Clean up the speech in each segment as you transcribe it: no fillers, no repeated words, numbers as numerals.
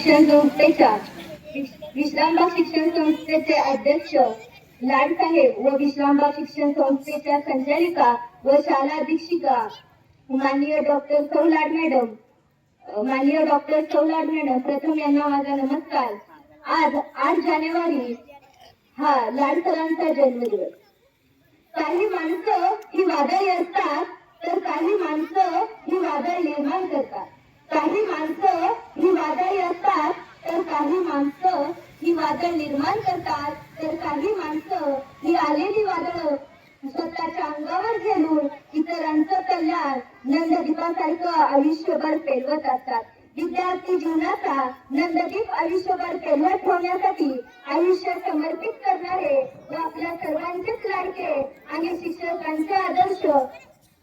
शिक्षण संस्थेच्या विश्रामबाग शिक्षण संस्थेचे अध्यक्ष लाडसाहेब व विश्रामबाग शिक्षण संस्थेच्या संचालिका व शाळा अधीक्षिका माननीय डॉक्टर सौ लाड मॅडम प्रथम यांना माझा नमस्कार। आज 8 जानेवारी हा लाड सरांचा जन्मदिवस। काही माणसं ही वादळी असतात तर काही माणसं ही वादळ निर्माण करतात। काही माणसं ही वादळी असतात तर काही माणसं ही वादळ निर्माण करतात, तर काही माणसं ही आलेली वादळ स्वतःच्या अंगावर घेऊन इतरांचं कल्याण नंददीपासारखं आयुष्यभर पेलवत असतात। विद्यार्थी जीवनाचा नंददीप आयुष्यभर पेलवत ठेवण्यासाठी आयुष्य समर्पित करणारे व आपल्या सर्वांचेच लाडके आणि शिक्षकांचे आदर्श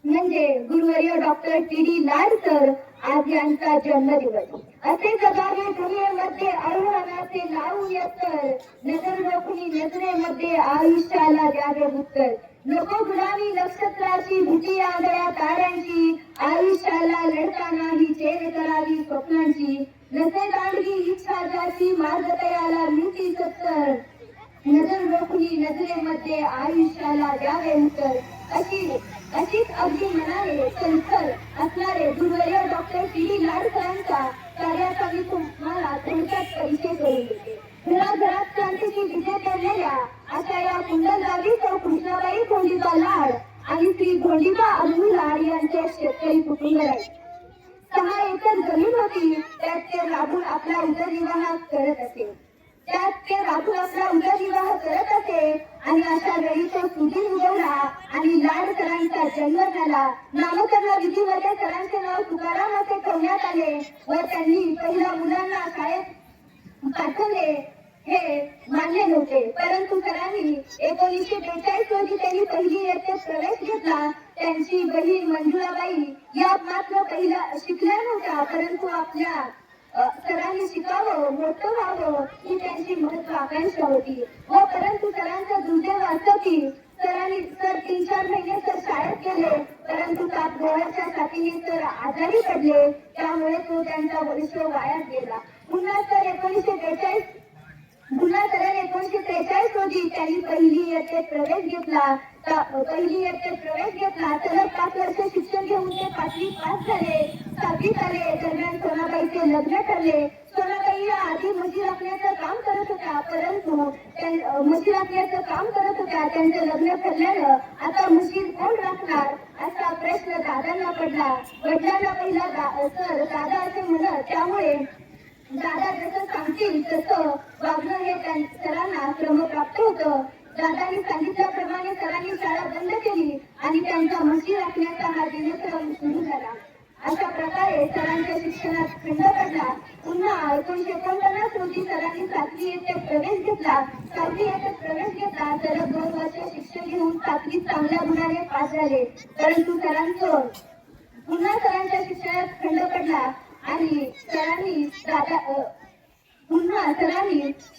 म्हणजे गुरुवर्य डॉक्टर टी.डी. लाड सर आज यांचा जन्मदिवस। असे जगावे दुनियेमध्ये आव्हानाचे लावू यत्तर, नजर रोखली नजरेमध्ये आयुष्याला द्यावे उत्तर। नको गुलामी नक्षत्राची भीती आंधळ्या ताऱ्यांची, आयुष्याला लढताना ही चेर करावी स्वप्नांची। नसे दांडगी इच्छा ज्याची मार्ग तयाला मिळती सत्तर, नजर रोखली नजरेमध्ये आयुष्याला द्यावे उत्तर। अशीच अगदी मनाने संस्कार असणारे गुरुवर्य डॉक्टर टी.डी. लाड सरांच्या कार्याचा मी तुम्हाला थोडक्यात परिचय करून देते। घराघरात क्रांतीची विजय पेरलेल्या अशा या कुंडलगावी सौ कृष्णाबाई धोंडीबा लाड आणि श्री धोंडीबा अब्दुल लाड यांचे शेतकरी कुटुंब आहे। 6 एकर जमीन होती, त्यात ते राबून आपला उदरनिर्वाह करत असे। आणि अशा वेळी तो सुधीर उगवला आणि लाड सरांचा जन्म झाला। नामकरण विधीमध्ये सरांचे नाव तुकाराम असे ठेवण्यात आले व त्यांनी पहिल्या मुलांना शाळेत पाठवले हे मान्य नव्हते, परंतु सरांनी 1942 रोजी त्यांनी पहिली इयत्तेत प्रवेश घेतला। त्यांची बहीण मंजुळाबाई या मात्र पहिल्या शिकल्या नव्हत्या, परंतु आपल्या सरांनी शिकावं मोठं व्हावं ही त्यांची महत्वाकांक्षा होती व परंतु सरांचं दुर्दैव असं की सर 3-4 महिने सर शाळेत गेले, परंतु तापगोळ्याच्या साथीने सर आजारी पडले, त्यामुळे तो त्यांचा वर्ष वाया गेला। पुन्हा सर 1943 रोजी त्यांनी पहिली इयत्तेत प्रवेश घेतला। सलग 5 वर्ष शिक्षण घेऊन ते 5वी पास झाले। 7वीत आले दरम्यान सोनाबाईचे लग्न ठरले। सोनाबाई या आधी म्हशी राखण्याचं काम करत होत्या, त्यांचं लग्न ठरल्यानं आता म्हशी कोण राखणार असा प्रश्न दादांना पडला। वडिलांना पहिला दादा असे म्हणत, त्यामुळे दादा जसं सांगतील तसं वागणं हे सरांना क्रमप्राप्त होतं। दादांनी सांगितल्याप्रमाणे सरांनी शाळा बंद केली आणि त्यांचा म्हशी राखण्याचा हा दिनक्रम सुरू झाला। अशा प्रकारे सरांच्या शिक्षणात खंड पडला। पुन्हा 1949 रोजी सरांनी 7वी इयत्तेत प्रवेश घेतला। सलग 2 वर्ष शिक्षण घेऊन 7वीत चांगल्या गुणाने पास झाले, परंतु सरांच्या शिक्षणात खंड पडला आणि सरांनी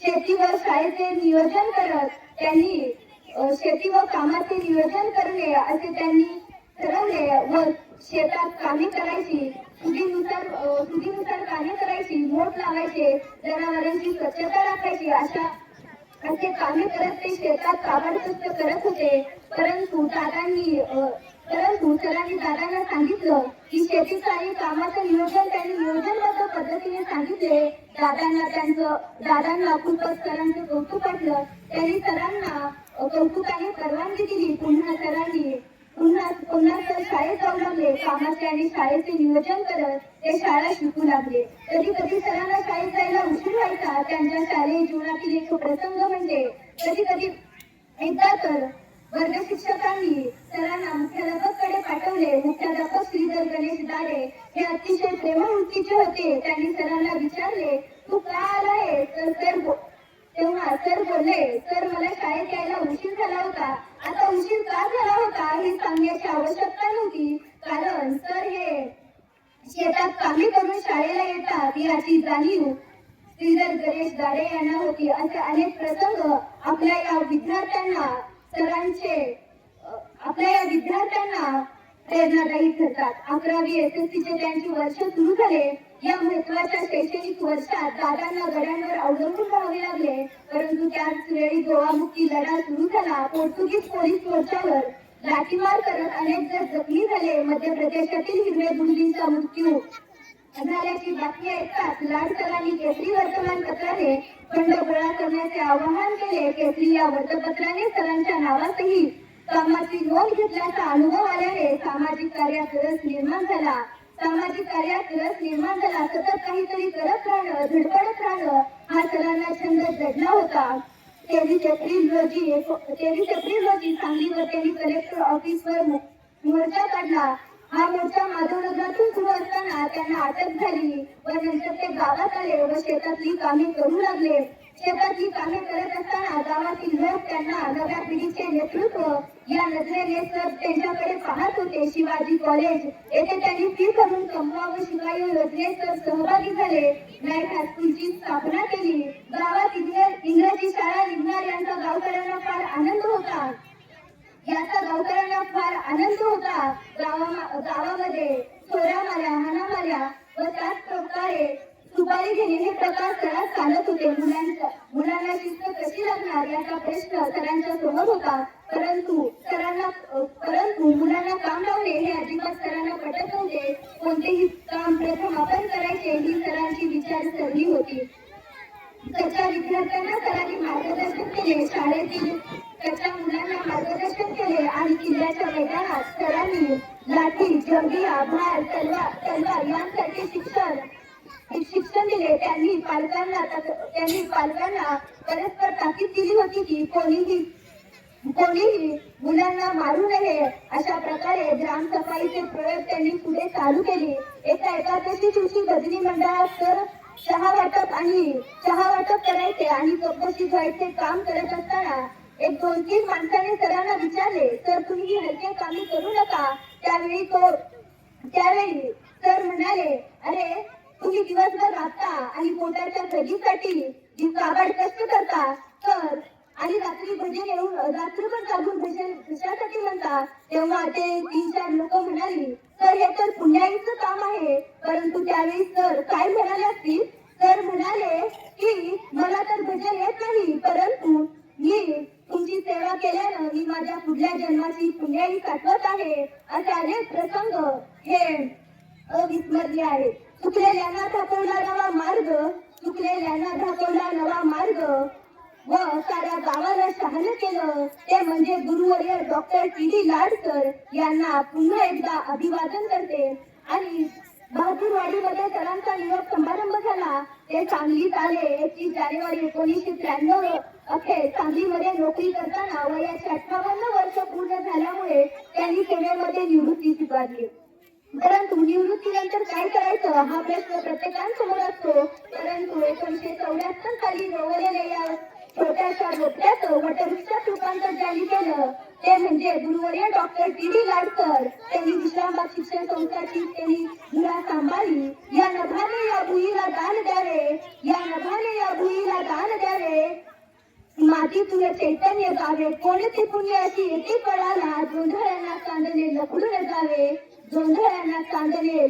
शेती व शाळेचे नियोजन करत त्यांनी शेती व कामाचे नियोजन करणे असे त्यांनी ठरवले व शेतात कामे करायची, सुधीनुसार कामे करायची, मोठ लावायचे, जनावरांची स्वच्छता राखायची, असे कामे करत ते शेतात काबाडकष्ट करत होते। परंतु सरांनी दादांना सांगितलं की शेतीचं आणि कामाचं नियोजन त्यांनी नियोजनबद्ध पद्धतीने सांगितले। दादांना खूपच सरांचं कौतुक वाटलं। त्यांनी सरांना कौतुकाने परवानगी दिली। पुन्हा सर शाळेत जाऊ लागले। कामाचे आणि शाळेचे नियोजन करत ते शाळा शिकू लागले। कधी सरांना शाळेत जायला उशीर व्हायचा। त्यांच्या शालेय जीवनातील एक प्रसंग म्हणजे कधी एकदा तर वर्ग शिक्षकांनी सरांना मुख्याध्यापकाकडे पाठवले। मुख्याध्यापक श्रीधर गणेश दाडे हे अतिशय प्रेमळ वृत्तीचे होते। त्यांनी सरांना विचारले, तू का आलाय? तेव्हा सर बोलले, सर मला शाळेत यायला उशीर झाला होता। आता उशीर का झाला होता हे सांगण्याची आवश्यकता नव्हती, कारण सर हे शेतात कामे करून शाळेला येतात याची जाणीव श्रीधर गणेश दाडे यांना होती। असे अनेक प्रसंग आपल्या या विद्यार्थ्यांना प्रेरणादायी ठरतात। 11वी SSCचे त्यांचे वर्ष सुरू झाले या महत्वाच्या शैक्षणिक वर्षात दादांना गड्यांवर अवलंबून राहावे लागले, परंतु त्याच वेळी गोवामुक्ती लढा सुरू झाला. पोर्तुगीज पोलीस मोर्चावर लाठीमार करत अनेक जण जखमी झाले. मध्य प्रदेशातील हिरवे बुंदींचा मृत्यू झाल्याची बातमी ऐकताच लाडसरांनी केसरी वर्तमानपत्राने फंड गोळा करण्याचे आवाहन केले. केसरी या वृत्तपत्राने सरांच्या नावातही कामाची नोंद घेतल्याचा अनुभव आल्याने सामाजिक कार्यात रस निर्माण झाला. सतत काहीतरी करत राहणं, धडपडत राहणं हा सरांना छंद जडला होता. 23 एप्रिल रोजी सांगलीवर त्यांनी कलेक्टर ऑफिसवर मोर्चा काढला. हा मोर्चा माधवनगरातून सुरू असताना त्यांना अटक झाली व नंतर ते गावात आले व शेतातली कामे करू लागले. शेतातली कामे करत असताना गावातील लोक त्यांना नव्या पिढीचे नेतृत्व या नजरेने सर त्यांच्याकडे पाहत होते. शिवाजी कॉलेज येथे त्यांनी फी भरून कमवावं शिवाय योजनेत सहभागी झाले. नाईट हायस्कूलची स्थापना केली. गावात इंग्रजी शाळा निघणार यांचा गावकऱ्यांना फार आनंद होता. गावामध्ये चोऱ्या माऱ्या, हाणा माऱ्या व त्याच प्रकारे सुपारी घेणे हे प्रकार सरास चालत होते. मुलांना शिस्त कशी लागणार याचा प्रश्न सरांच्या समोर होता, परंतु मुलांना काम लावणे हे अजिबात सरांना पटत नव्हते. कोणतेही काम प्रथम आपण करायचे ही सरांची विचारसरणी होती. कच्च्या विद्यार्थ्यांना सरांनी मार्गदर्शन केले. शाळेतील कच्च्या मुलांना मार्गदर्शन केले आणि किल्ल्याच्या मैदानात सरांनी लाठी, जंबिया, भार, तलवार यांसारखे शिक्षण दिले. त्यांनी पालकांना परस्पर ताकीद दिली होती की कोणीही मुलांना मारू नये. अशा प्रकारे ग्रामसफाईचे प्रयोग त्यांनी पुढे चालू केले. एका एकादशी दिवशी भजनी मंडळात तर चहा वाटप करायचे आणि चौकशी व्हायचे काम करत असताना एक 2-3 माणसाने सरांना विचारले, सर तुम्ही हलके कामे करू नका. त्यावेळी सर म्हणाले, अरे तुम्ही दिवसभर राबता आणि पोटाच्या सजीसाठी काबाड कष्ट करता तर आणि रात्रभर जागून भजन कशासाठी म्हणता. तेव्हा ते 3-4 लोक म्हणाली, सर हे तर पुण्याईचं काम आहे. परंतु त्यावेळी सर काय म्हणाले असतील. सर म्हणाले की मला तर भजन येत नाही, परंतु मी तुमची सेवा केल्यानं मी माझ्या पुढल्या जन्माची पुण्याई साठवत आहे. असे अनेक प्रसंग हे अविस्मरणीय आहेत. चुकलेल्यांना दाखवला नवा मार्ग व साऱ्या गावाला शहाणं केलं ते म्हणजे गुरुवर्य डॉक्टर टी.डी. लाडसर यांना पुन्हा एकदा अभिवादन करते. आणि बहादूरवाडीमध्ये सरांचा निरोप समारंभ झाला. ते सांगलीत आले. 21 जानेवारी 1993 अखेर सांगलीमध्ये नोकरी करताना वयाची 58 वर्ष पूर्ण झाल्यामुळे त्यांनी सेवेमध्ये निवृत्ती स्वीकारली. परंतु निवृत्तीनंतर काय करायचं हा प्रश्न प्रत्येकासमोर असतो. परंतु 1974 साली रोवलेल्या या छोट्याशा रोपट्याचं वटवृक्षात रूपांतर ज्यांनी केलं ते म्हणजे गुरुवर्य डॉक्टर टी.डी. लाडसर. त्यांनी विश्रामबाग शिक्षण संस्थाची त्यांनी धुरा सांभाळली. या नभाने या भुईला दान द्यावे माती तुझे चैतन्य गावे. कोणते पुण्य अशी येते पडाला जोंधळ्यांना चांदणे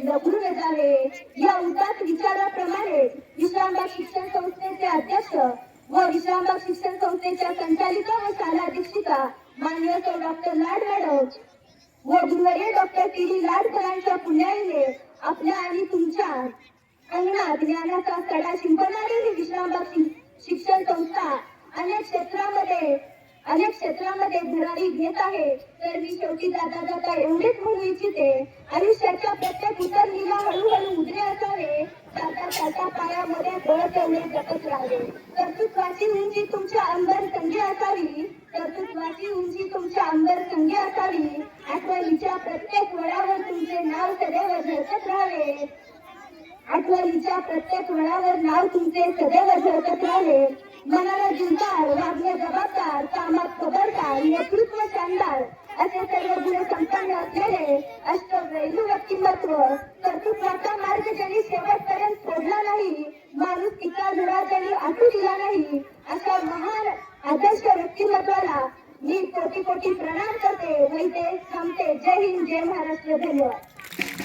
लघुन जावे. या उदात विचाराप्रमाणे विश्रामबाग शिक्षण संस्थेचे अध्यक्ष व विश्रामबाग शिक्षण संस्थेच्या संचालिका व शाला दीक्षिका माननीय सौ डॉक्टर लाड मॅडम व गुरुवर्य डॉक्टर टी.डी. लाडसरांच्या पुण्याईने आपल्या आणि तुमच्या अंगणात ज्ञानाचा सडा शिंपणारी ही विश्रामबाग शिक्षण संस्था अनेक क्षेत्रामध्ये भरारी घेत आहे. तर मी शेवटी जाता एवढेच म्हणू इच्छिते, आयुष्याच्या प्रत्येक उतरणीला हळूहळू उदरे असावे. चालता पायामध्ये बळ तेवढे जपत राहावे. कर्तृत्वाची उंची तुमच्या अंबर संगी असावी. आठवणीच्या प्रत्येक वळावर तुमचे नाव सदैव झळकत राहावे. मनाला जिंकणार, वागणे जबाबदार, कामात खबरदार, नेतृत्व शानदार असे सर्व गुण संपन्न असलेले अष्टवैलू व्यक्तिमत्व. कर्तृत्वाचा मार्ग ज्यांनी शेवटपर्यंत सोडला नाही, माणुसकीचा धडा ज्यांनी आटू दिला नाही, अशा महान आदर्श व्यक्तिमत्वाला मी कोटी प्रणाम करते. वैते थांबते. जय हिंद, जय महाराष्ट्र. धन्यवाद.